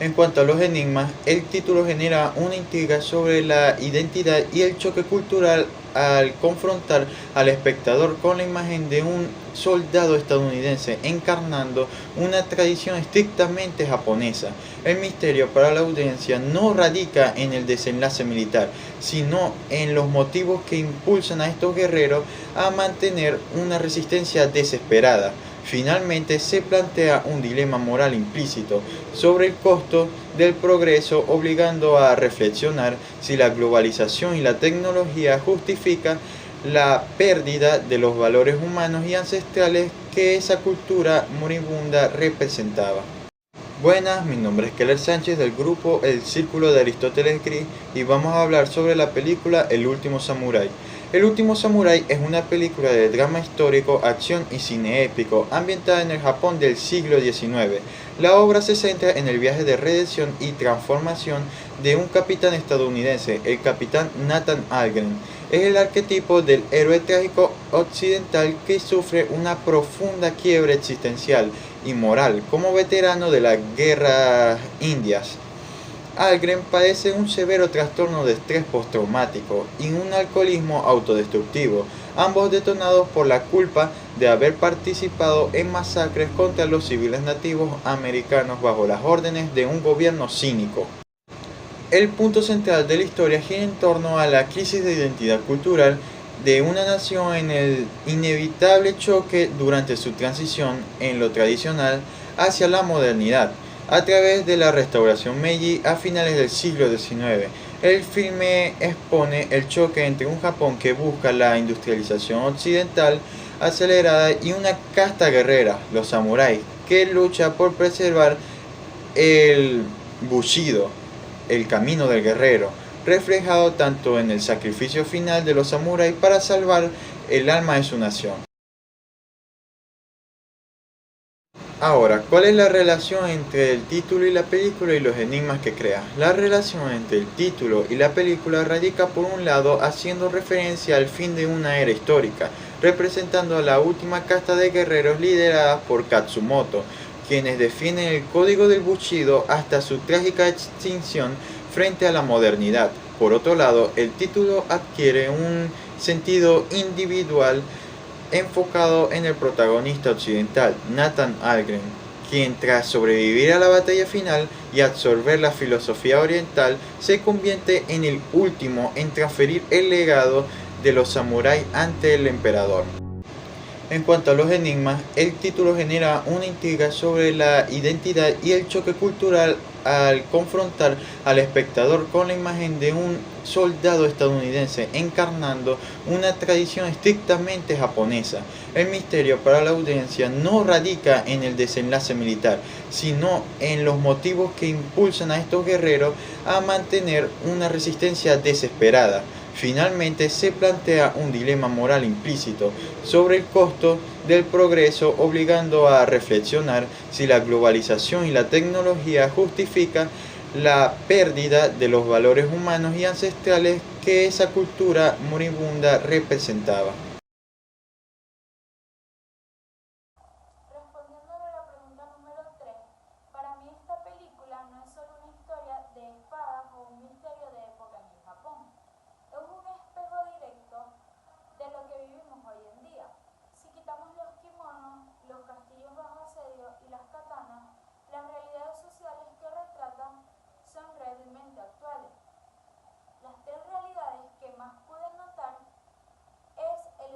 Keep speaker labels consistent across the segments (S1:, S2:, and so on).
S1: En cuanto a los enigmas, el título genera una intriga sobre la identidad y el choque cultural al confrontar al espectador con la imagen de un soldado estadounidense encarnando una tradición estrictamente japonesa. El misterio para la audiencia no radica en el desenlace militar, sino en los motivos que impulsan a estos guerreros a mantener una resistencia desesperada. Finalmente se plantea un dilema moral implícito sobre el costo del progreso, obligando a reflexionar si la globalización y la tecnología justifican la pérdida de los valores humanos y ancestrales que esa cultura moribunda representaba. Buenas, mi nombre es Keller Sánchez del grupo El Círculo de Aristóteles Gris y vamos a hablar sobre la película El Último Samurái. El Último Samurái es una película de drama histórico, acción y cine épico ambientada en el Japón del siglo XIX. La obra se centra en el viaje de redención y transformación de un capitán estadounidense, el capitán Nathan Algren. Es el arquetipo del héroe trágico occidental que sufre una profunda quiebra existencial y moral como veterano de las guerras indias. Algren padece un severo trastorno de estrés postraumático y un alcoholismo autodestructivo, ambos detonados por la culpa de haber participado en masacres contra los civiles nativos americanos bajo las órdenes de un gobierno cínico. El punto central de la historia gira en torno a la crisis de identidad cultural de una nación en el inevitable choque durante su transición en lo tradicional hacia la modernidad, a través de la restauración Meiji a finales del siglo XIX. El filme expone el choque entre un Japón que busca la industrialización occidental acelerada y una casta guerrera, los samuráis, que lucha por preservar el Bushido, el camino del guerrero, reflejado tanto en el sacrificio final de los samuráis para salvar el alma de su nación. Ahora, ¿cuál es la relación entre el título y la película y los enigmas que crea? La relación entre el título y la película radica por un lado haciendo referencia al fin de una era histórica, representando a la última casta de guerreros lideradas por Katsumoto, quienes defienden el código del Bushido hasta su trágica extinción frente a la modernidad. Por otro lado, el título adquiere un sentido individual enfocado en el protagonista occidental, Nathan Algren, quien tras sobrevivir a la batalla final y absorber la filosofía oriental, se convierte en el último en transferir el legado de los samuráis ante el emperador. En cuanto a los enigmas, el título genera una intriga sobre la identidad y el choque cultural al confrontar al espectador con la imagen de un soldado estadounidense encarnando una tradición estrictamente japonesa. El misterio para la audiencia no radica en el desenlace militar, sino en los motivos que impulsan a estos guerreros a mantener una resistencia desesperada. Finalmente se plantea un dilema moral implícito sobre el costo del progreso, obligando a reflexionar si la globalización y la tecnología justifican la pérdida de los valores humanos y ancestrales que esa cultura moribunda representaba.
S2: Respondiendo a la pregunta número 3, para mí esta película no es solo una historia de espadas o un misterio de época en el Japón. Es un espejo directo de lo que vivimos hoy en día. Si quitamos los kimonos, los castillos bajo asedio y las katanas, las realidades sociales que retratan son realmente actuales. Las tres realidades que más pude notar es el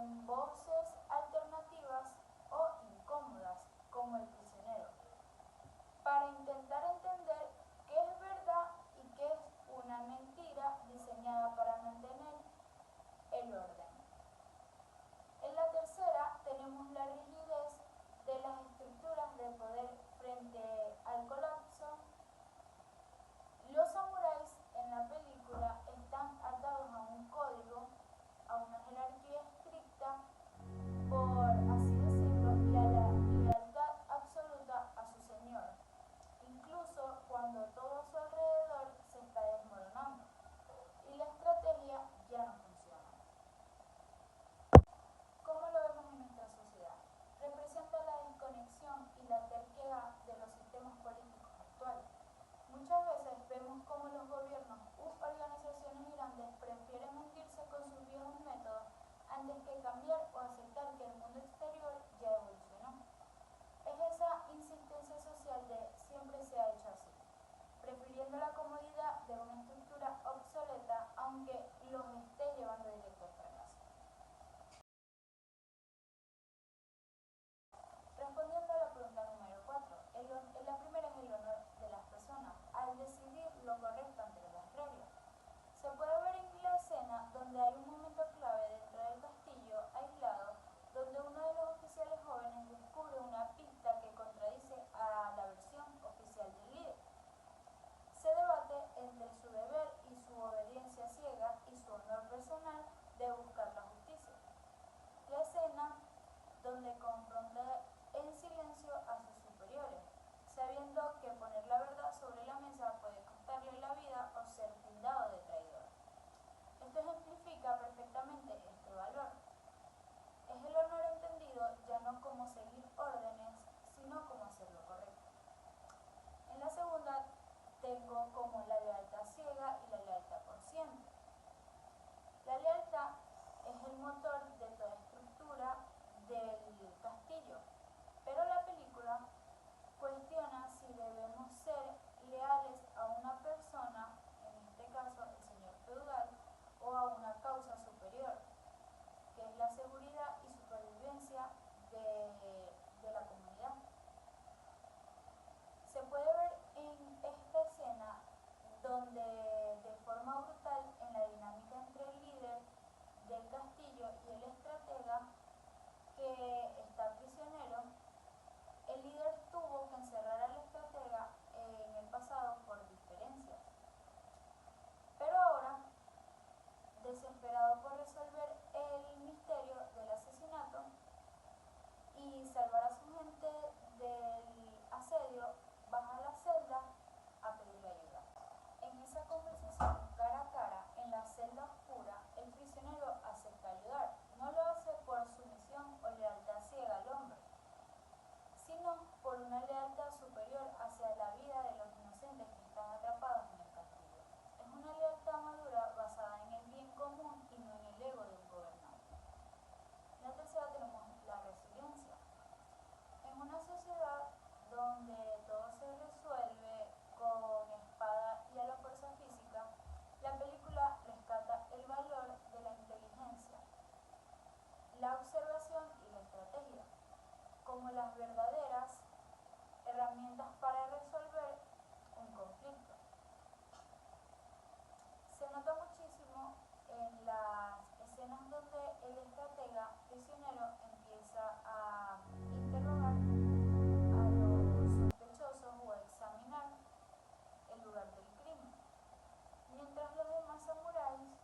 S2: en voces alternativas o incómodas, como el prisionero, para intentar entender qué es verdad y qué es una mentira diseñada para mantener el orden. En la tercera tenemos la rigidez de las estructuras de poder frente al colapso. Los samuráis en la película están atados a un código, a una jerarquía estricta, por así decirlo, y a la lealtad absoluta a su señor, incluso cuando todo a su alrededor se está desmoronando y la estrategia ya no funciona. ¿Cómo lo vemos en nuestra sociedad? Representa la desconexión y la terquedad de los sistemas políticos actuales. Muchas veces vemos cómo los gobiernos u organizaciones grandes prefieren hundirse con sus viejos métodos antes que cambiar o aceptar que el mundo exterior ya evolucionó. Es esa insistencia social de siempre se ha hecho así, prefiriendo la comodidad de una estructura obsoleta aunque los esté llevando directo al fracaso. Respondiendo a la pregunta número 4, la primera es el honor de las personas al decidir lo correcto ante las reglas. Se puede ver en la escena donde hay un momento clave dentro del castillo aislado, donde uno de los oficiales jóvenes descubre una pista que contradice a la versión oficial del líder. Se debate entre su deber y su obediencia ciega y su honor personal de buscar la justicia. La escena donde confronta en silencio a sus superiores, sabiendo que poner la verdad sobre la mesa puede costarle la vida o ser tildado de traidor. Esto ejemplifica perfectamente este valor. Es el honor entendido ya no como seguir órdenes, sino como hacer lo correcto. En la segunda tengo como la lealtad ciega y la lealtad por siempre. La lealtad es el motor de toda estructura del castillo, pero la película cuestiona si debemos ser leales a una persona, en este caso el señor feudal, o a una causa superior, que es la seguridad y supervivencia de la comunidad. Se puede ver en esta escena donde de forma brutal en la dinámica entre el líder del castillo y el estratega que está prisionero, el líder tuvo que encerrar al estratega en el pasado por diferencias. Pero ahora, desesperado por resolver el misterio del asesinato y salvar a su gente del asedio, baja a la celda a pedirle ayuda. En esa conversación cara a cara, en la celda oscura, el prisionero acepta ayudar. No lo hace por sumisión o lealtad ciega al hombre, sino por una lealtad superior hacia la vida de los inocentes que están atrapados en el castillo. Es una lealtad madura basada en el bien común y no en el ego de un gobernante. En la tercera tenemos la resiliencia. En una sociedad donde todo se resuelve con espada y a la fuerza física, la película rescata el valor de la inteligencia, la observación y la estrategia como las verdaderas herramientas para resolver un conflicto. Se nota muchísimo en las escenas donde el estratega prisionero empieza a interrogar a los sospechosos o a examinar el lugar del crimen, mientras los demás samuráis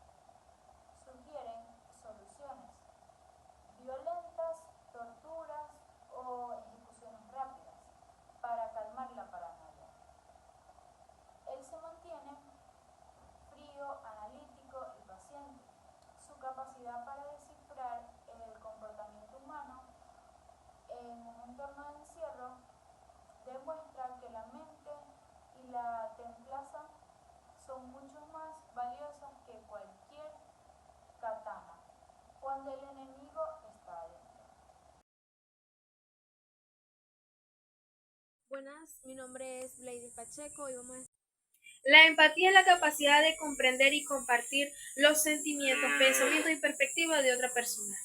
S2: sugieren soluciones violentas, torturas o ejecuciones rápidas para calmar la paranoia. Él se mantiene frío, analítico y paciente. Su capacidad para descifrar el comportamiento humano en un entorno de encierro demuestra que la mente y la templaza son mucho más valiosas que cualquier katana cuando el enemigo está adentro.
S3: Buenas, mi nombre es Lady Pacheco y vamos a... La empatía es la capacidad de comprender y compartir los sentimientos, pensamientos y perspectivas de otra persona.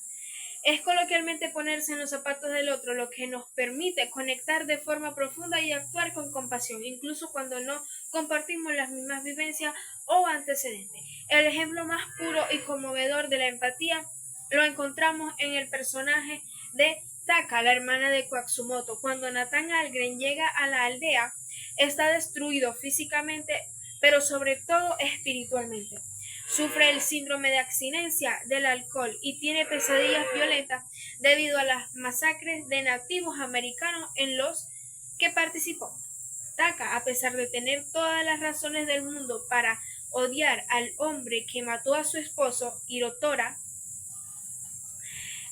S3: Es coloquialmente ponerse en los zapatos del otro lo que nos permite conectar de forma profunda y actuar con compasión, incluso cuando no compartimos las mismas vivencias o antecedentes. El ejemplo más puro y conmovedor de la empatía lo encontramos en el personaje de Taka, la hermana de Katsumoto. Cuando Nathan Algren llega a la aldea, está destruido físicamente, pero sobre todo espiritualmente. Sufre el síndrome de abstinencia del alcohol y tiene pesadillas violentas debido a las masacres de nativos americanos en los que participó. Taka, a pesar de tener todas las razones del mundo para odiar al hombre que mató a su esposo, Hirotora,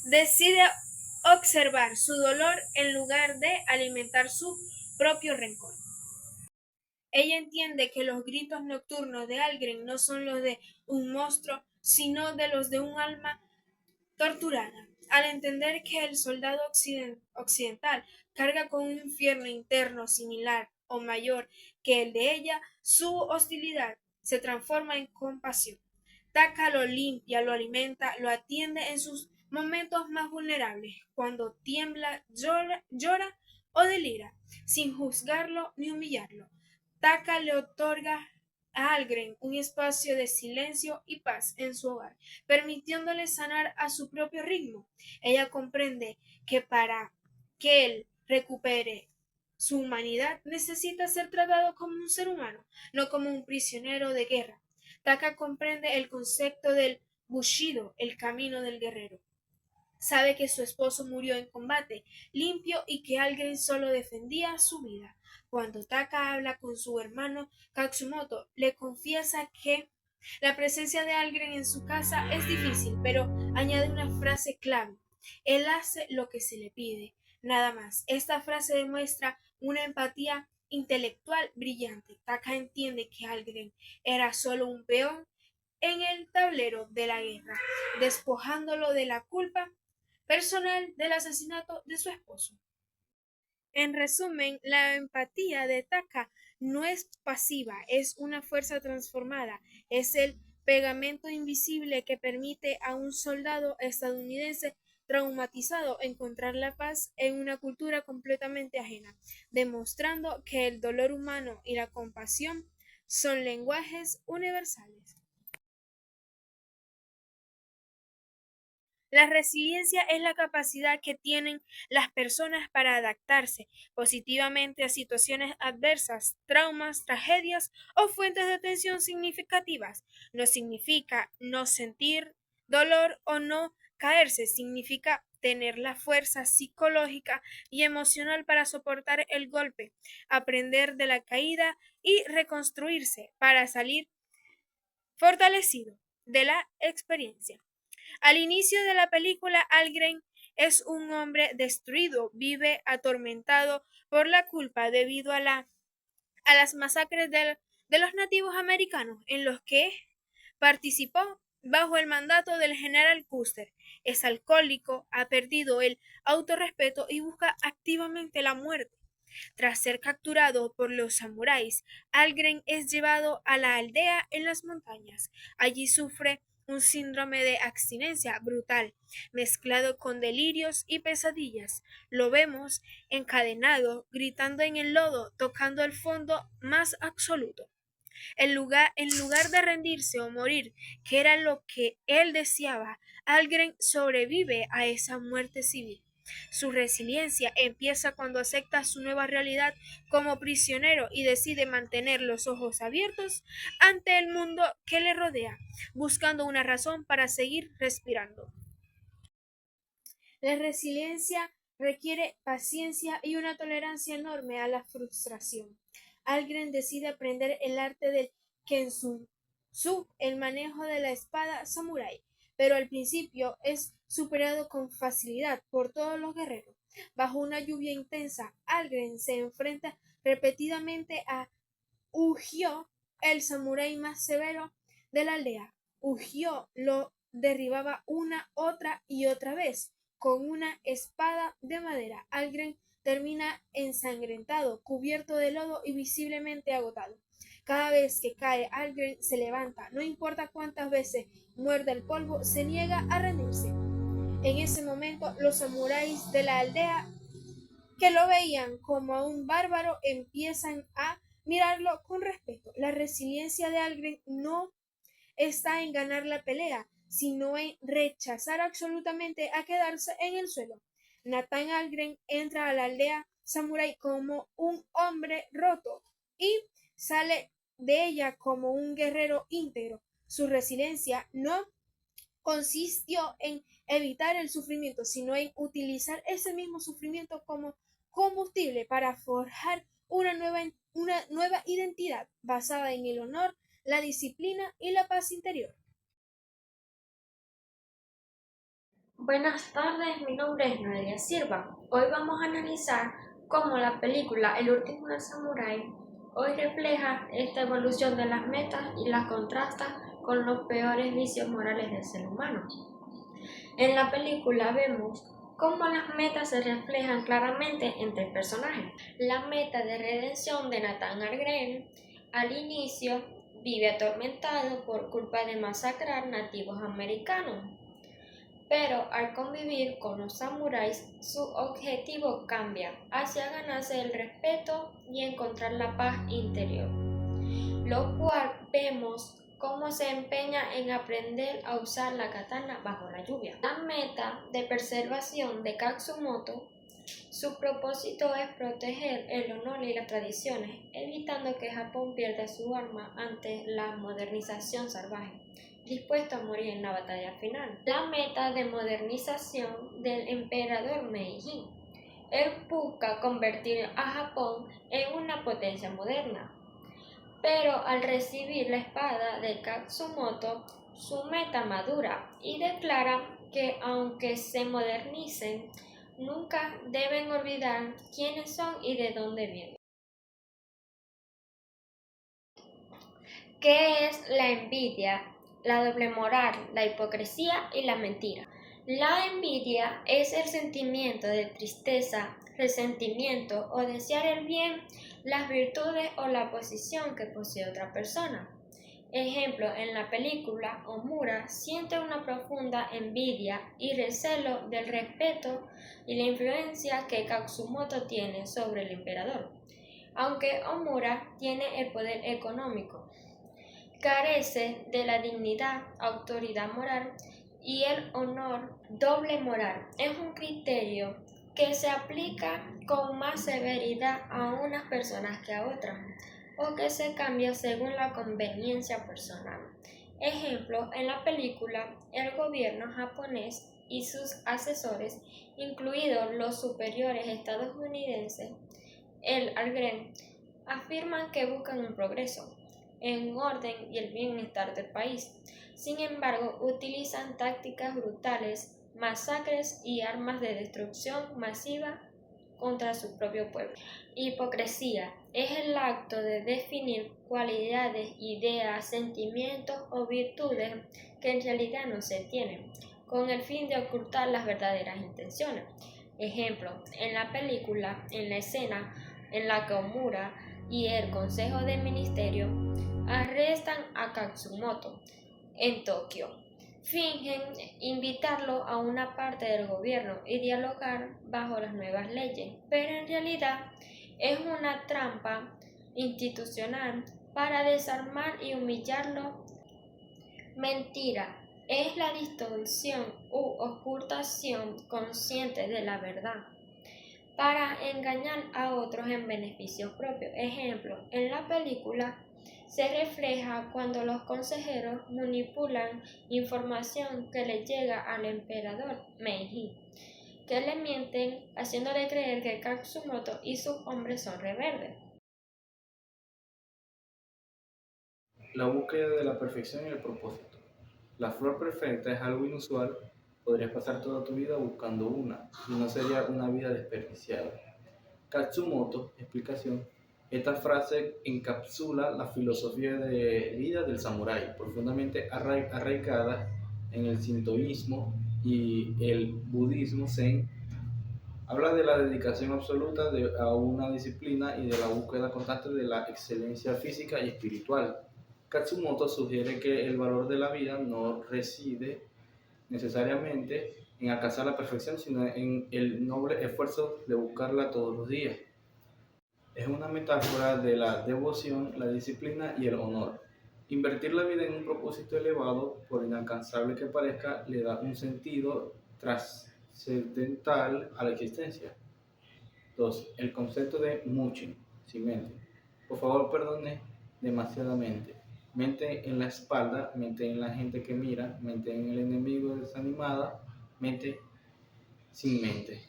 S3: decide observar su dolor en lugar de alimentar su propio rencor. Ella entiende que los gritos nocturnos de Algren no son los de un monstruo, sino de los de un alma torturada. Al entender que el soldado occidental carga con un infierno interno similar o mayor que el de ella, su hostilidad se transforma en compasión. Taka lo limpia, lo alimenta, lo atiende en sus momentos más vulnerables, cuando tiembla, llora o delira, sin juzgarlo ni humillarlo. Taka le otorga a Algren un espacio de silencio y paz en su hogar, permitiéndole sanar a su propio ritmo. Ella comprende que para que él recupere su humanidad necesita ser tratado como un ser humano, no como un prisionero de guerra. Taka comprende el concepto del Bushido, el camino del guerrero. Sabe que su esposo murió en combate limpio y que alguien solo defendía su vida. Cuando Taka habla con su hermano Katsumoto, le confiesa que la presencia de alguien en su casa es difícil, pero añade una frase clave. Él hace lo que se le pide, nada más. Esta frase demuestra una empatía intelectual brillante. Taka entiende que alguien era solo un peón en el tablero de la guerra, despojándolo de la culpa personal del asesinato de su esposo. En resumen, la empatía de Taka no es pasiva, es una fuerza transformada, es el pegamento invisible que permite a un soldado estadounidense traumatizado encontrar la paz en una cultura completamente ajena, demostrando que el dolor humano y la compasión son lenguajes universales. La resiliencia es la capacidad que tienen las personas para adaptarse positivamente a situaciones adversas, traumas, tragedias o fuentes de tensión significativas. No significa no sentir dolor o no caerse, significa tener la fuerza psicológica y emocional para soportar el golpe, aprender de la caída y reconstruirse para salir fortalecido de la experiencia. Al inicio de la película, Algren es un hombre destruido, vive atormentado por la culpa debido a las masacres de los nativos americanos en los que participó bajo el mandato del general Custer. Es alcohólico, ha perdido el autorrespeto y busca activamente la muerte. Tras ser capturado por los samuráis, Algren es llevado a la aldea en las montañas. Allí sufre un síndrome de abstinencia brutal, mezclado con delirios y pesadillas. Lo vemos encadenado, gritando en el lodo, tocando el fondo más absoluto. En lugar de rendirse o morir, que era lo que él deseaba, Algren sobrevive a esa muerte civil. Su resiliencia empieza cuando acepta su nueva realidad como prisionero y decide mantener los ojos abiertos ante el mundo que le rodea, buscando una razón para seguir respirando. La resiliencia requiere paciencia y una tolerancia enorme a la frustración. Algren decide aprender el arte del Kensutsu, el manejo de la espada samurái, pero al principio es superado con facilidad por todos los guerreros. Bajo una lluvia intensa, Algren se enfrenta repetidamente a Ugyo, el samurái más severo de la aldea. Ugyo lo derribaba una, otra y otra vez con una espada de madera. Algren termina ensangrentado, cubierto de lodo y visiblemente agotado. Cada vez que cae, Algren se levanta, no importa cuántas veces muerda el polvo, se niega a rendirse. En ese momento, los samuráis de la aldea, que lo veían como un bárbaro, empiezan a mirarlo con respeto. La resiliencia de Algren no está en ganar la pelea, sino en rechazar absolutamente a quedarse en el suelo. Nathan Algren entra a la aldea samurái como un hombre roto y sale de ella como un guerrero íntegro. Su resiliencia no consistió en evitar el sufrimiento, sino en utilizar ese mismo sufrimiento como combustible para forjar una nueva identidad basada en el honor, la disciplina y la paz interior.
S4: Buenas tardes, mi nombre es Noelia Silva. Hoy vamos a analizar cómo la película El último samurái hoy refleja esta evolución de las metas y las contrasta con los peores vicios morales del ser humano. En la película vemos cómo las metas se reflejan claramente en tres personajes. La meta de redención de Nathan Algren al inicio vive atormentado por culpa de masacrar nativos americanos. Pero al convivir con los samuráis, su objetivo cambia hacia ganarse el respeto y encontrar la paz interior, lo cual vemos cómo se empeña en aprender a usar la katana bajo la lluvia. La meta de preservación de Katsumoto, su propósito es proteger el honor y las tradiciones, evitando que Japón pierda su arma ante la modernización salvaje, dispuesto a morir en la batalla final. La meta de modernización del emperador Meiji. Él busca convertir a Japón en una potencia moderna, pero al recibir la espada de Katsumoto, su meta madura y declara que aunque se modernicen, nunca deben olvidar quiénes son y de dónde vienen. ¿Qué es la envidia, la doble moral, la hipocresía y la mentira? La envidia es el sentimiento de tristeza, resentimiento o desear el bien, las virtudes o la posición que posee otra persona. Ejemplo, en la película, Omura siente una profunda envidia y recelo del respeto y la influencia que Katsumoto tiene sobre el emperador. Aunque Omura tiene el poder económico, carece de la dignidad, autoridad moral y el honor. Doble moral es un criterio que se aplica con más severidad a unas personas que a otras, o que se cambia según la conveniencia personal. Ejemplo, en la película, el gobierno japonés y sus asesores, incluidos los superiores estadounidenses, el Algren, afirman que buscan un progreso, en orden y el bienestar del país. Sin embargo, utilizan tácticas brutales, masacres y armas de destrucción masiva contra su propio pueblo. Hipocresía es el acto de definir cualidades, ideas, sentimientos o virtudes que en realidad no se tienen, con el fin de ocultar las verdaderas intenciones. Ejemplo, en la película, en la escena en la que Omura y el Consejo de Ministerio arrestan a Katsumoto en Tokio. Fingen invitarlo a una parte del gobierno y dialogar bajo las nuevas leyes, pero en realidad es una trampa institucional para desarmar y humillarlo. Mentira es la distorsión u ocultación consciente de la verdad para engañar a otros en beneficio propio. Ejemplo, en la película se refleja cuando los consejeros manipulan información que le llega al emperador Meiji, que le mienten haciéndole creer que Katsumoto y sus hombres son rebeldes.
S5: La búsqueda de la perfección y el propósito. La flor perfecta es algo inusual. Podrías pasar toda tu vida buscando una, y no sería una vida desperdiciada. Katsumoto, explicación. Esta frase encapsula la filosofía de vida del samurái, profundamente arraigada en el sintoísmo y el budismo zen. Habla de la dedicación absoluta a una disciplina y de la búsqueda constante de la excelencia física y espiritual. Katsumoto sugiere que el valor de la vida no reside necesariamente en alcanzar la perfección, sino en el noble esfuerzo de buscarla todos los días. Es una metáfora de la devoción, la disciplina y el honor. Invertir la vida en un propósito elevado, por inalcanzable que parezca, le da un sentido trascendental a la existencia. 2. El concepto de muchen, sin mente. Por favor, perdone demasiadamente. Mente en la espalda, mente en la gente que mira, mente en el enemigo desanimada, mente sin mente.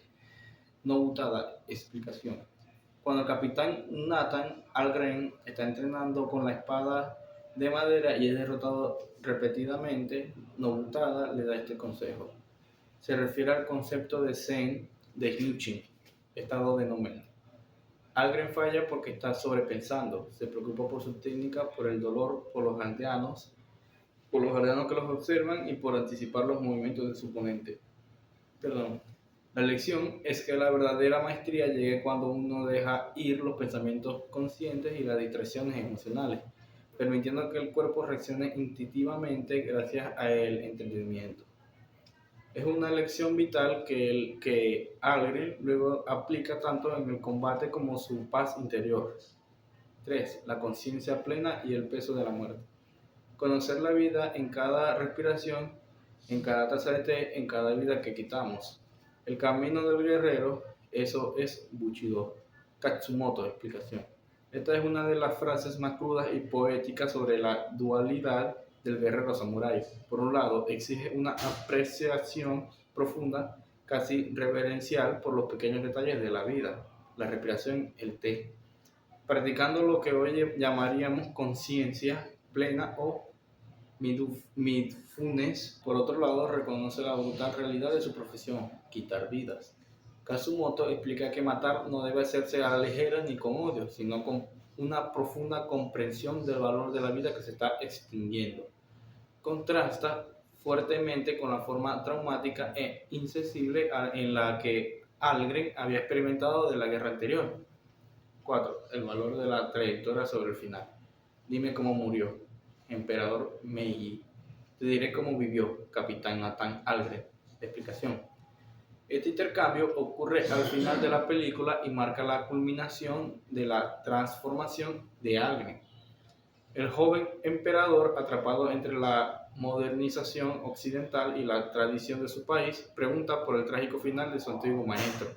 S5: No butada, explicación. Cuando el capitán Nathan Algren está entrenando con la espada de madera y es derrotado repetidamente, Nobutada le da este consejo. Se refiere al concepto de Zen de Hyuchin, estado de no mente. Algren falla porque está sobrepensando, se preocupa por su técnica, por el dolor, por los aldeanos que los observan y por anticipar los movimientos de su oponente. La lección es que la verdadera maestría llega cuando uno deja ir los pensamientos conscientes y las distracciones emocionales, permitiendo que el cuerpo reaccione instintivamente gracias al entendimiento. Es una lección vital que Algren luego aplica tanto en el combate como su paz interior. 3. La conciencia plena y el peso de la muerte. Conocer la vida en cada respiración, en cada taza de té, en cada vida que quitamos. El camino del guerrero, eso es Bushido. Katsumoto, explicación. Esta es una de las frases más crudas y poéticas sobre la dualidad del guerrero samurái. Por un lado, exige una apreciación profunda, casi reverencial, por los pequeños detalles de la vida, la respiración, el té, practicando lo que hoy llamaríamos conciencia plena o mindfulness. Por otro lado, reconoce la brutal realidad de su profesión, quitar vidas. Katsumoto explica que matar no debe hacerse a la ligera ni con odio, sino con una profunda comprensión del valor de la vida que se está extinguiendo. Contrasta fuertemente con la forma traumática e insensible en la que Algren había experimentado de la guerra anterior. 4. El valor de la trayectoria sobre el final. Dime cómo murió, emperador Meiji. Te diré cómo vivió, capitán Nathan Algren. Explicación. Este intercambio ocurre al final de la película y marca la culminación de la transformación de Algren. El joven emperador, atrapado entre la modernización occidental y la tradición de su país, pregunta por el trágico final de su antiguo maestro.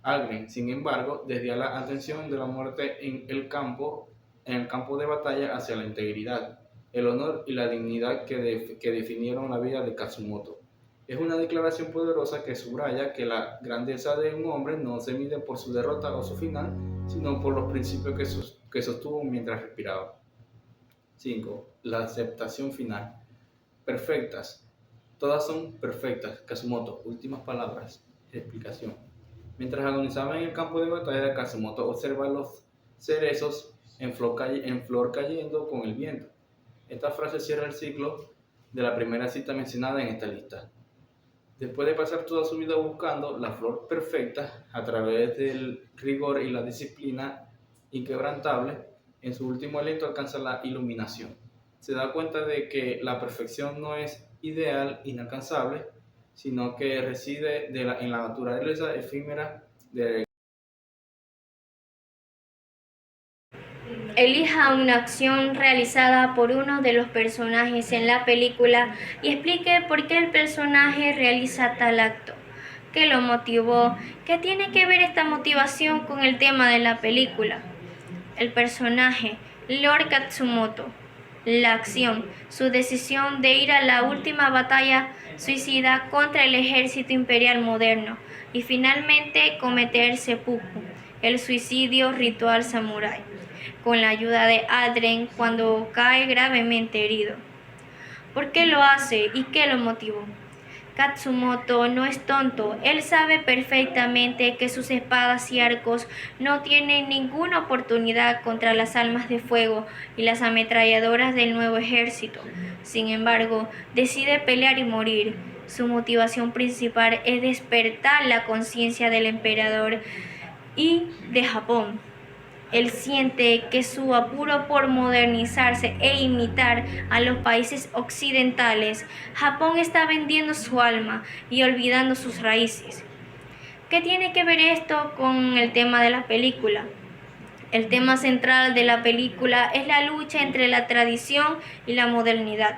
S5: Algren, sin embargo, desvía la atención de la muerte en el campo de batalla hacia la integridad, el honor y la dignidad que definieron la vida de Katsumoto. Es una declaración poderosa que subraya que la grandeza de un hombre no se mide por su derrota o su final, sino por los principios que sostuvo mientras respiraba. 5. La aceptación final. Perfectas. Todas son perfectas. Katsumoto. Últimas palabras. Explicación. Mientras agonizaba en el campo de batalla, Katsumoto observa los cerezos en flor cayendo con el viento. Esta frase cierra el ciclo de la primera cita mencionada en esta lista. Después de pasar toda su vida buscando la flor perfecta a través del rigor y la disciplina inquebrantable, en su último aliento alcanza la iluminación. Se da cuenta de que la perfección no es ideal, inalcanzable, sino que reside en la naturaleza efímera de...
S4: Elija una acción realizada por uno de los personajes en la película y explique por qué el personaje realiza tal acto. ¿Qué lo motivó? ¿Qué tiene que ver esta motivación con el tema de la película? El personaje, Lord Katsumoto. La acción, su decisión de ir a la última batalla suicida contra el ejército imperial moderno y finalmente cometer seppuku, el suicidio ritual samurái, con la ayuda de Algren cuando cae gravemente herido. ¿Por qué lo hace y qué lo motivó? Katsumoto no es tonto, él sabe perfectamente que sus espadas y arcos no tienen ninguna oportunidad contra las almas de fuego y las ametralladoras del nuevo ejército. Sin embargo, decide pelear y morir. Su motivación principal es despertar la conciencia del emperador y de Japón. Él siente que su apuro por modernizarse e imitar a los países occidentales, Japón está vendiendo su alma y olvidando sus raíces. ¿Qué tiene que ver esto con el tema de la película? El tema central de la película es la lucha entre la tradición y la modernidad.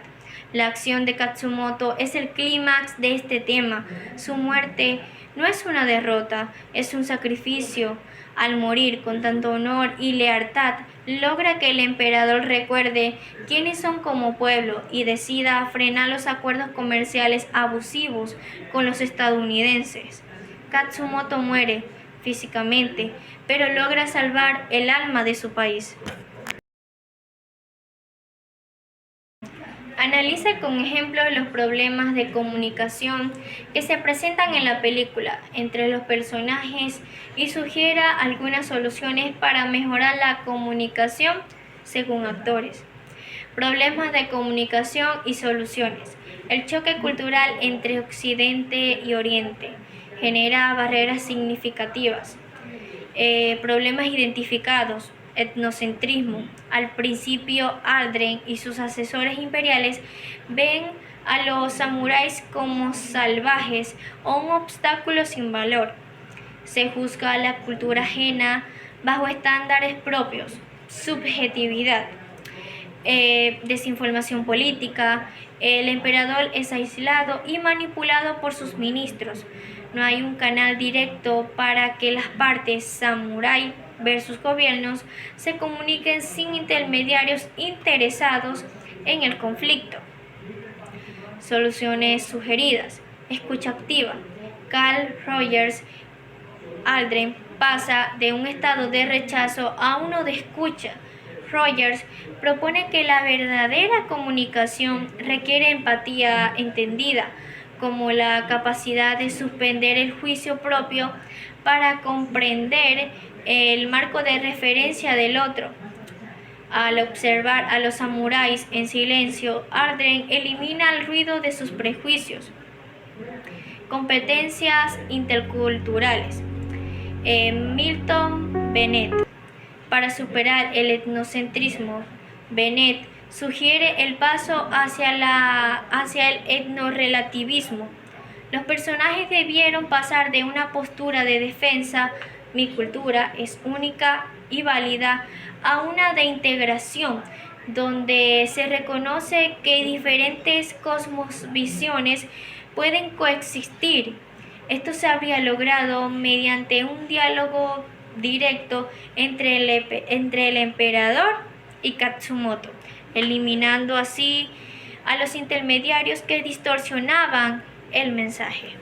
S4: La acción de Katsumoto es el clímax de este tema. Su muerte no es una derrota, es un sacrificio. Al morir con tanto honor y lealtad, logra que el emperador recuerde quiénes son como pueblo y decida frenar los acuerdos comerciales abusivos con los estadounidenses. Katsumoto muere físicamente, pero logra salvar el alma de su país. Analiza con ejemplos los problemas de comunicación que se presentan en la película entre los personajes y sugiera algunas soluciones para mejorar la comunicación según actores. Problemas de comunicación y soluciones. El choque cultural entre Occidente y Oriente genera barreras significativas. Problemas identificados. Etnocentrismo. Al principio, Aldrin y sus asesores imperiales ven a los samuráis como salvajes o un obstáculo sin valor. Se juzga la cultura ajena bajo estándares propios. Subjetividad. Desinformación política. El emperador es aislado y manipulado por sus ministros. No hay un canal directo para que las partes samurái versus gobiernos se comuniquen sin intermediarios interesados en el conflicto. Soluciones sugeridas. Escucha activa. Carl Rogers Aldrin pasa de un estado de rechazo a uno de escucha. Rogers propone que la verdadera comunicación requiere empatía entendida, como la capacidad de suspender el juicio propio para comprender el marco de referencia del otro. Al observar a los samuráis en silencio, Aldrin elimina el ruido de sus prejuicios. Competencias interculturales. Milton Bennett. Para superar el etnocentrismo, Bennett sugiere el paso hacia el etnorelativismo. Los personajes debieron pasar de una postura de defensa, mi cultura es única y válida, a una de integración, donde se reconoce que diferentes cosmovisiones pueden coexistir. Esto se habría logrado mediante un diálogo directo entre el emperador y Katsumoto, eliminando así a los intermediarios que distorsionaban el mensaje.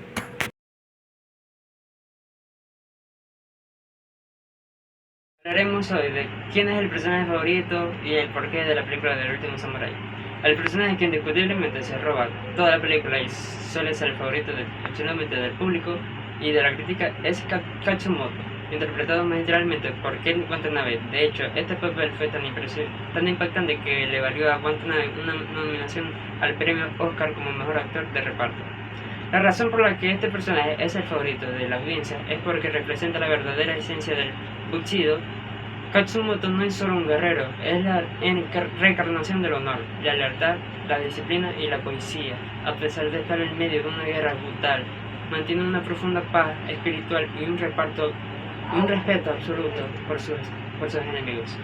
S6: Hablaremos hoy de quién es el personaje favorito y el porqué de la película del último samurái. El personaje que indiscutiblemente se roba toda la película y suele ser el favorito absolutamente del público y de la crítica es Katsumoto, interpretado magistralmente por Ken Watanabe. De hecho, este papel fue tan impactante que le valió a Watanabe una nominación al premio Oscar como mejor actor de reparto. La razón por la que este personaje es el favorito de la audiencia es porque representa la verdadera esencia del Bushido. Katsumoto no es solo un guerrero, es la reencarnación del honor, la lealtad, la disciplina y la poesía. A pesar de estar en medio de una guerra brutal, mantiene una profunda paz espiritual y un respeto absoluto por sus enemigos.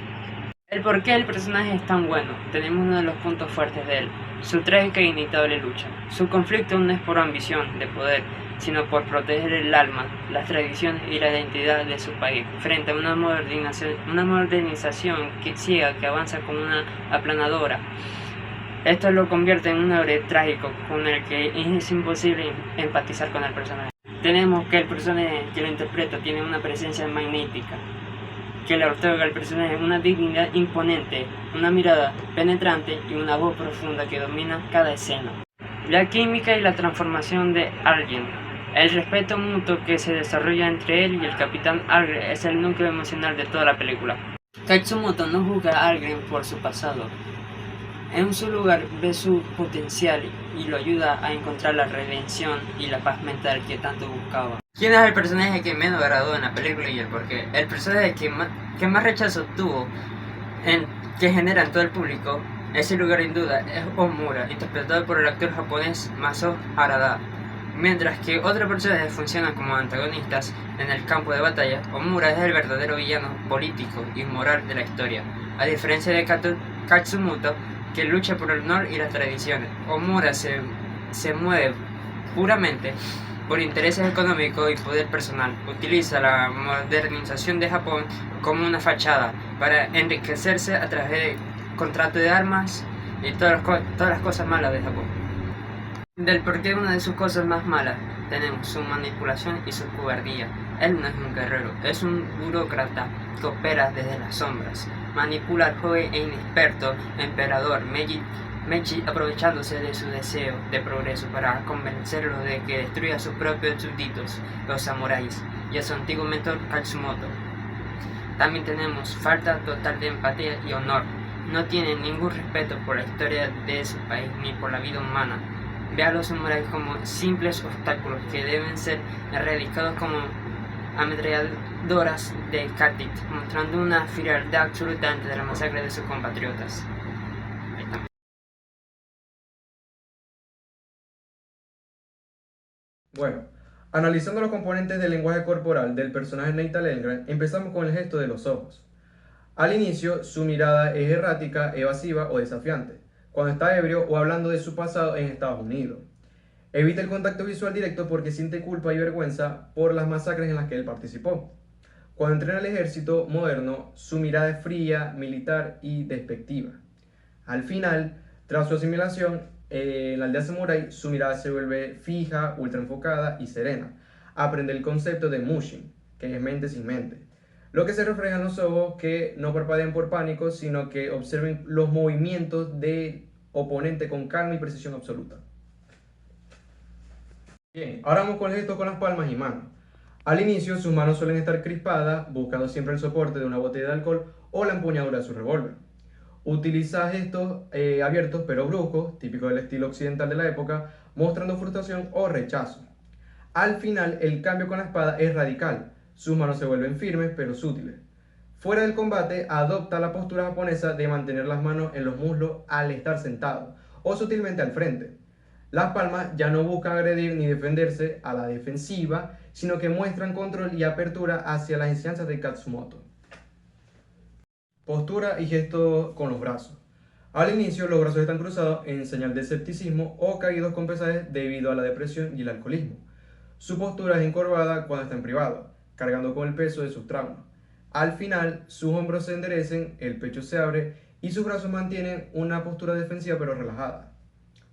S6: El por qué el personaje es tan bueno, tenemos uno de los puntos fuertes de él, su trágica e inevitable lucha. Su conflicto no es por ambición de poder, sino por proteger el alma, las tradiciones y la identidad de su país, frente a una modernización ciega que avanza como una aplanadora. Esto lo convierte en un héroe trágico con el que es imposible empatizar con el personaje. Tenemos que el personaje que lo interpreta tiene una presencia magnética, que le otorga al personaje una dignidad imponente, una mirada penetrante y una voz profunda que domina cada escena. La química y la transformación de alguien. El respeto mutuo que se desarrolla entre él y el capitán Algren es el núcleo emocional de toda la película. Katsumoto no juzga a Algren por su pasado. En su lugar ve su potencial y lo ayuda a encontrar la redención y la paz mental que tanto buscaba. ¿Quién es el personaje que menos agradó en la película y el por qué? El personaje que más rechazo tuvo, que genera en todo el público, ese lugar en duda, es Omura, interpretado por el actor japonés Masao Harada. Mientras que otros personajes funcionan como antagonistas en el campo de batalla, Omura es el verdadero villano político y moral de la historia. A diferencia de Katsumoto, que lucha por el honor y las tradiciones, Omura se mueve puramente por intereses económicos y poder personal. Utiliza la modernización de Japón como una fachada para enriquecerse a través de contrato de armas y todas las cosas malas de Japón. Del por qué una de sus cosas más malas tenemos su manipulación y su cobardía. Él no es un guerrero, es un burócrata que opera desde las sombras. Manipula al joven e inexperto emperador Meiji, aprovechándose de su deseo de progreso para convencerlo de que destruya a sus propios súbditos, los samuráis, y a su antiguo mentor Katsumoto. También tenemos falta total de empatía y honor. No tiene ningún respeto por la historia de su país ni por la vida humana. Ve a los samuráis como simples obstáculos que deben ser erradicados como ametralladoras de Katit, mostrando una frialdad absoluta ante la masacre de sus compatriotas.
S7: Bueno, analizando los componentes del lenguaje corporal del personaje Neita Lengren, empezamos con el gesto de los ojos. Al inicio, su mirada es errática, evasiva o desafiante, cuando está ebrio o hablando de su pasado en Estados Unidos. Evita el contacto visual directo porque siente culpa y vergüenza por las masacres en las que él participó. Cuando entrena al ejército moderno, su mirada es fría, militar y despectiva. Al final, tras su asimilación en la aldea samurái, su mirada se vuelve fija, ultra enfocada y serena. Aprende el concepto de mushin, que es mente sin mente. Lo que se refleja en los ojos que no parpadean por pánico, sino que observen los movimientos del oponente con calma y precisión absoluta. Bien, ahora vamos con el gesto con las palmas y manos. Al inicio, sus manos suelen estar crispadas, buscando siempre el soporte de una botella de alcohol o la empuñadura de su revólver. Utiliza gestos abiertos pero bruscos, típicos del estilo occidental de la época, mostrando frustración o rechazo. Al final, el cambio con la espada es radical. Sus manos se vuelven firmes pero sutiles. Fuera del combate, adopta la postura japonesa de mantener las manos en los muslos al estar sentado, o sutilmente al frente. Las palmas ya no buscan agredir ni defenderse a la defensiva, sino que muestran control y apertura hacia las enseñanzas de Katsumoto. Postura y gesto con los brazos. Al inicio, los brazos están cruzados en señal de escepticismo o caídos con pesadez debido a la depresión y el alcoholismo. Su postura es encorvada cuando está en privado, cargando con el peso de sus traumas. Al final, sus hombros se enderecen, el pecho se abre y sus brazos mantienen una postura defensiva pero relajada.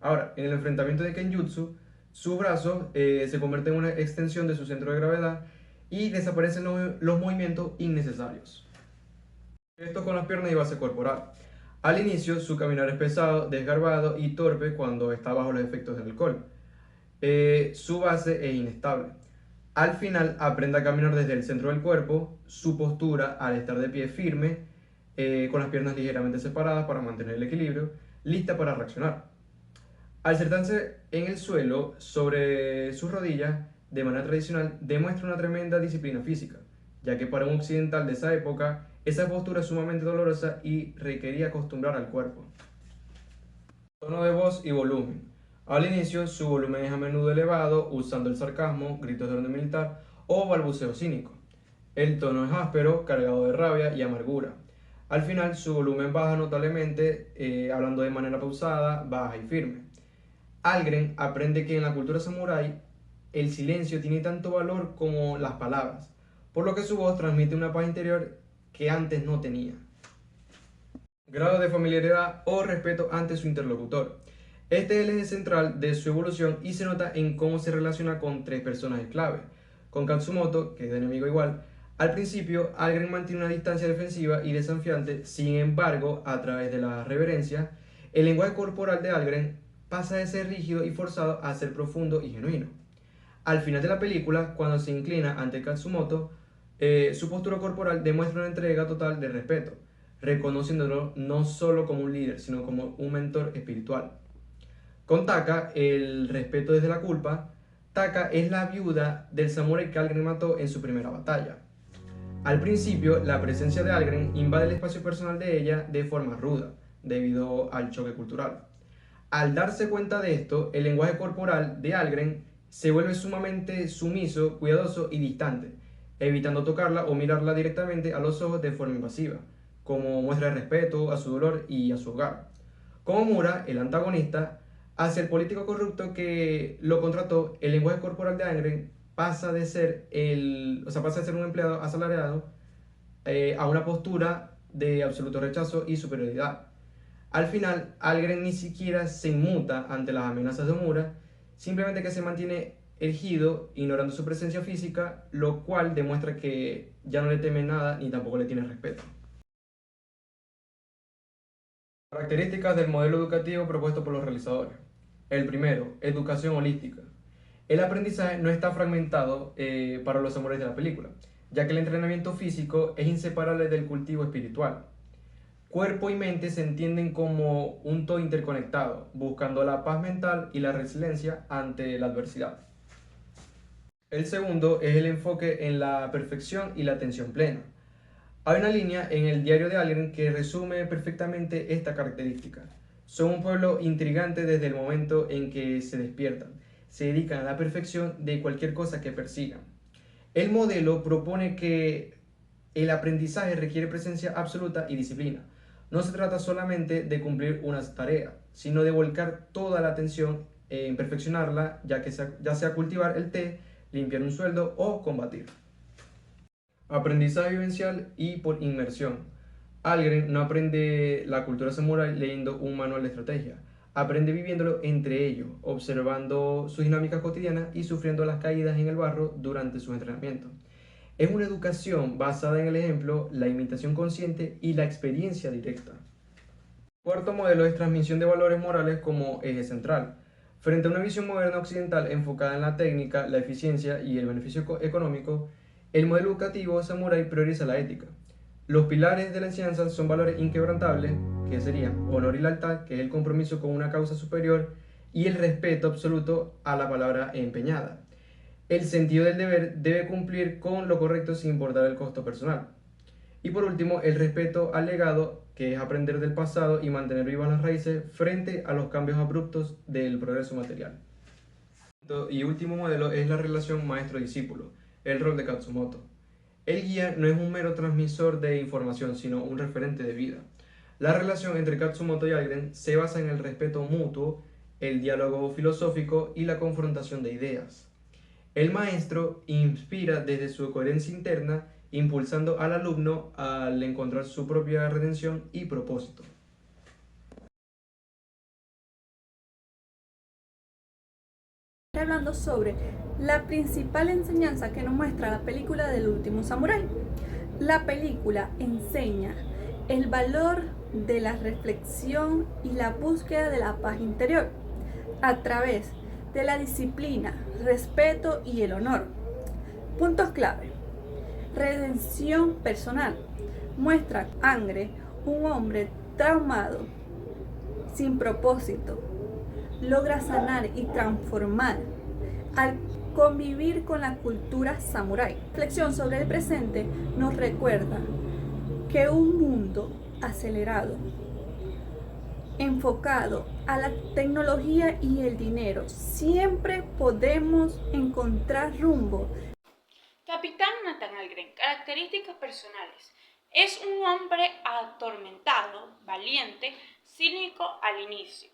S7: Ahora, en el enfrentamiento de Kenjutsu, sus brazos se convierten en una extensión de su centro de gravedad y desaparecen los movimientos innecesarios. Esto con las piernas y base corporal. Al inicio, su caminar es pesado, desgarbado y torpe cuando está bajo los efectos del alcohol. Su base es inestable. Al final, aprende a caminar desde el centro del cuerpo, su postura al estar de pie firme, con las piernas ligeramente separadas para mantener el equilibrio, lista para reaccionar. Al sentarse en el suelo sobre sus rodillas, de manera tradicional, demuestra una tremenda disciplina física, ya que para un occidental de esa época, esa postura es sumamente dolorosa y requería acostumbrar al cuerpo. Tono de voz y volumen. Al inicio, su volumen es a menudo elevado, usando el sarcasmo, gritos de orden militar o balbuceo cínico. El tono es áspero, cargado de rabia y amargura. Al final, su volumen baja notablemente, hablando de manera pausada, baja y firme. Algren aprende que en la cultura samurái, el silencio tiene tanto valor como las palabras, por lo que su voz transmite una paz interior que antes no tenía. Grado de familiaridad o respeto ante su interlocutor. Este es el eje central de su evolución y se nota en cómo se relaciona con tres personajes clave. Con Katsumoto, que es de enemigo igual, al principio Algren mantiene una distancia defensiva y desafiante, sin embargo, a través de la reverencia, el lenguaje corporal de Algren pasa de ser rígido y forzado a ser profundo y genuino. Al final de la película, cuando se inclina ante Katsumoto, su postura corporal demuestra una entrega total de respeto, reconociéndolo no solo como un líder, sino como un mentor espiritual. Con Taka, el respeto desde la culpa, Taka es la viuda del samurái que Algren mató en su primera batalla. Al principio, la presencia de Algren invade el espacio personal de ella de forma ruda, debido al choque cultural. Al darse cuenta de esto, el lenguaje corporal de Algren se vuelve sumamente sumiso, cuidadoso y distante, evitando tocarla o mirarla directamente a los ojos de forma invasiva, como muestra de respeto a su dolor y a su hogar. Como Mura, el antagonista, hacia el político corrupto que lo contrató, el lenguaje corporal de Algren pasa de ser un empleado asalariado a una postura de absoluto rechazo y superioridad. Al final, Algren ni siquiera se inmuta ante las amenazas de Omura, simplemente que se mantiene erguido, ignorando su presencia física, lo cual demuestra que ya no le teme nada ni tampoco le tiene respeto. Características del modelo educativo propuesto por los realizadores. El primero, educación holística. El aprendizaje no está fragmentado para los samuráis de la película, ya que el entrenamiento físico es inseparable del cultivo espiritual. Cuerpo y mente se entienden como un todo interconectado, buscando la paz mental y la resiliencia ante la adversidad. El segundo es el enfoque en la perfección y la atención plena. Hay una línea en el diario de Algren que resume perfectamente esta característica. Son un pueblo intrigante desde el momento en que se despiertan. Se dedican a la perfección de cualquier cosa que persigan. El modelo propone que el aprendizaje requiere presencia absoluta y disciplina. No se trata solamente de cumplir una tarea, sino de volcar toda la atención en perfeccionarla, ya sea cultivar el té, limpiar un sueldo o combatir. Aprendizaje vivencial y por inmersión. Algren no aprende la cultura samurái leyendo un manual de estrategia, aprende viviéndolo entre ellos, observando sus dinámicas cotidianas y sufriendo las caídas en el barro durante sus entrenamientos. Es una educación basada en el ejemplo, la imitación consciente y la experiencia directa. Cuarto modelo es transmisión de valores morales como eje central. Frente a una visión moderna occidental enfocada en la técnica, la eficiencia y el beneficio económico, el modelo educativo samurái prioriza la ética. Los pilares de la enseñanza son valores inquebrantables, que serían honor y lealtad, que es el compromiso con una causa superior, y el respeto absoluto a la palabra empeñada. El sentido del deber debe cumplir con lo correcto sin importar el costo personal. Y por último, el respeto al legado, que es aprender del pasado y mantener vivas las raíces frente a los cambios abruptos del progreso material. Y último modelo es la relación maestro-discípulo, el rol de Katsumoto. El guía no es un mero transmisor de información, sino un referente de vida. La relación entre Katsumoto y Algren se basa en el respeto mutuo, el diálogo filosófico y la confrontación de ideas. El maestro inspira desde su coherencia interna, impulsando al alumno al encontrar su propia redención y propósito.
S8: Hablando sobre la principal enseñanza que nos muestra la película del último samurái. La película enseña el valor de la reflexión y la búsqueda de la paz interior a través de la disciplina, respeto y el honor. Puntos clave. Redención personal. Muestra Angre, un hombre traumado, sin propósito, logra sanar y transformar al convivir con la cultura samurái. Reflexión sobre el presente nos recuerda que un mundo acelerado, enfocado a la tecnología y el dinero, siempre podemos encontrar rumbo.
S2: Capitán Nathan Algren, características personales. Es un hombre atormentado, valiente, cínico al inicio,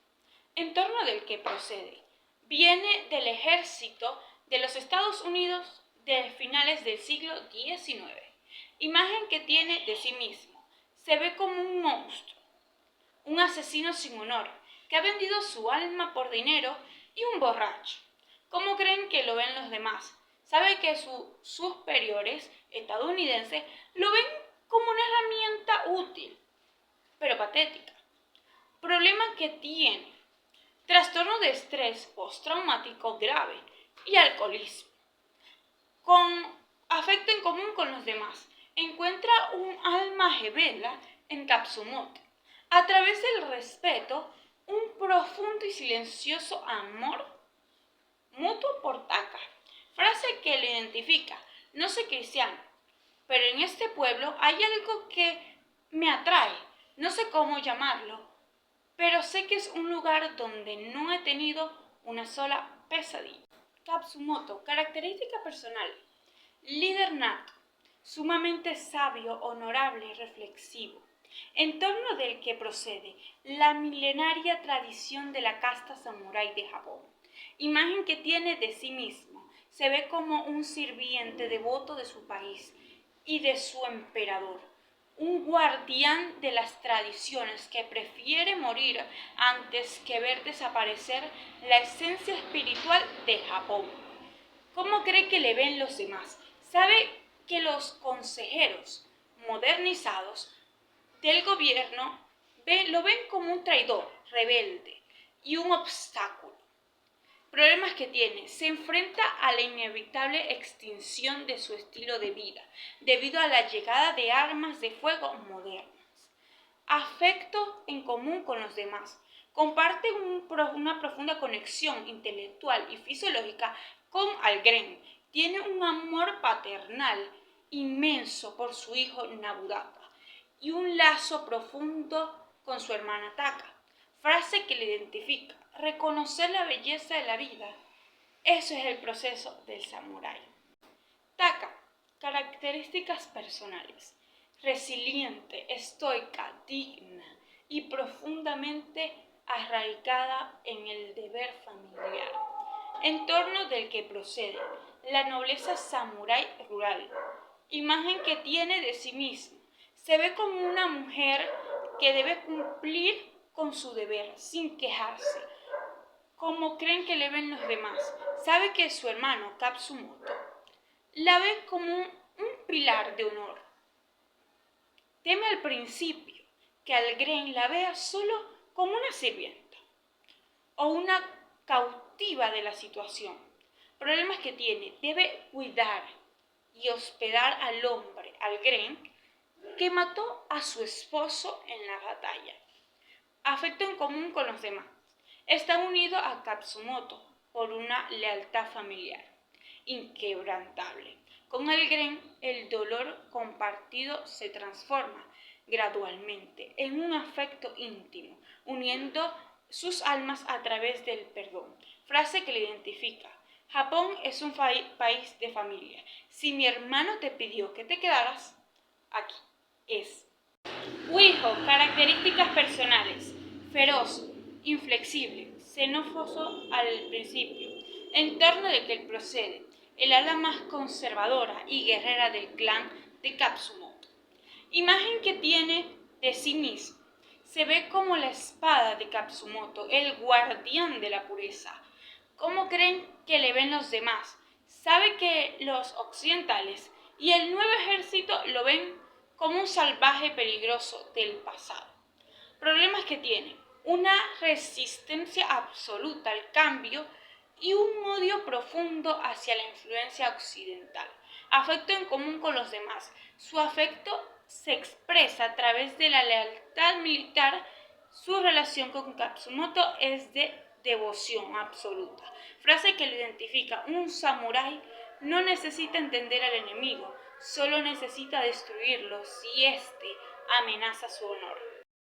S2: en torno del que procede. Viene del ejército de los Estados Unidos de finales del siglo XIX. Imagen que tiene de sí mismo. Se ve como un monstruo, un asesino sin honor, que ha vendido su alma por dinero y un borracho. ¿Cómo creen que lo ven los demás? Sabe que sus superiores estadounidenses lo ven como una herramienta útil, pero patética. Problema que tiene: trastorno de estrés postraumático grave y alcoholismo. Con afecto en común con los demás, encuentra un alma gemela en Katsumoto. A través del respeto, un profundo y silencioso amor
S9: mutuo por Taka, frase que lo identifica. No soy cristiano, pero en este pueblo hay algo que me atrae. No sé cómo llamarlo, pero sé que es un lugar donde no he tenido una sola pesadilla. Katsumoto, característica personal. Líder nato, sumamente sabio, honorable y reflexivo, en torno del que procede la milenaria tradición de la casta samurái de Japón. Imagen que tiene de sí mismo, se ve como un sirviente devoto de su país y de su emperador, un guardián de las tradiciones que prefiere morir antes que ver desaparecer la esencia espiritual de Japón. ¿Cómo cree que le ven los demás? Sabe que los consejeros modernizados del gobierno lo ven como un traidor, rebelde y un obstáculo. Problemas que tiene. Se enfrenta a la inevitable extinción de su estilo de vida debido a la llegada de armas de fuego modernas. Afecto en común con los demás. Comparte una profunda conexión intelectual y fisiológica con Algren. Tiene un amor paternal inmenso por su hijo Nabudata y un lazo profundo con su hermana Taka. Frase que le identifica: reconocer la belleza de la vida. Eso es el proceso del samurái. Taka, características personales. Resiliente, estoica, digna y profundamente arraigada en el deber familiar, en torno del que procede la nobleza samurái rural, imagen que tiene de sí misma. Se ve como una mujer que debe cumplir con su deber sin quejarse, como creen que le ven los demás. Sabe que su hermano Katsumoto la ve como un pilar de honor. Teme al principio que Algren la vea solo como una sirvienta o una cautiva de la situación. Problemas que tiene. Debe cuidar y hospedar al hombre, Algren, que mató a su esposo en la batalla. Afecto en común con los demás. Está unido a Katsumoto por una lealtad familiar inquebrantable. Con Algren, el dolor compartido se transforma gradualmente en un afecto íntimo, uniendo sus almas a través del perdón. Frase que le identifica: Japón es un país de familia. Si mi hermano te pidió que te quedaras, aquí es. Uijo, características personales. Feroz, inflexible, xenófobo al principio, en torno de que él procede, el ala más conservadora y guerrera del clan de Katsumoto. Imagen que tiene de sí mismo. Se ve como la espada de Katsumoto, el guardián de la pureza. ¿Cómo creen que le ven los demás? Sabe que los occidentales y el nuevo ejército lo ven como un salvaje peligroso del pasado. Problemas que tiene: una resistencia absoluta al cambio y un odio profundo hacia la influencia occidental. Afecto en común con los demás. Su afecto se expresa a través de la lealtad militar. Su relación con Katsumoto es de devoción absoluta. Frase que lo identifica: un samurái no necesita entender al enemigo, solo necesita destruirlo si éste amenaza su honor.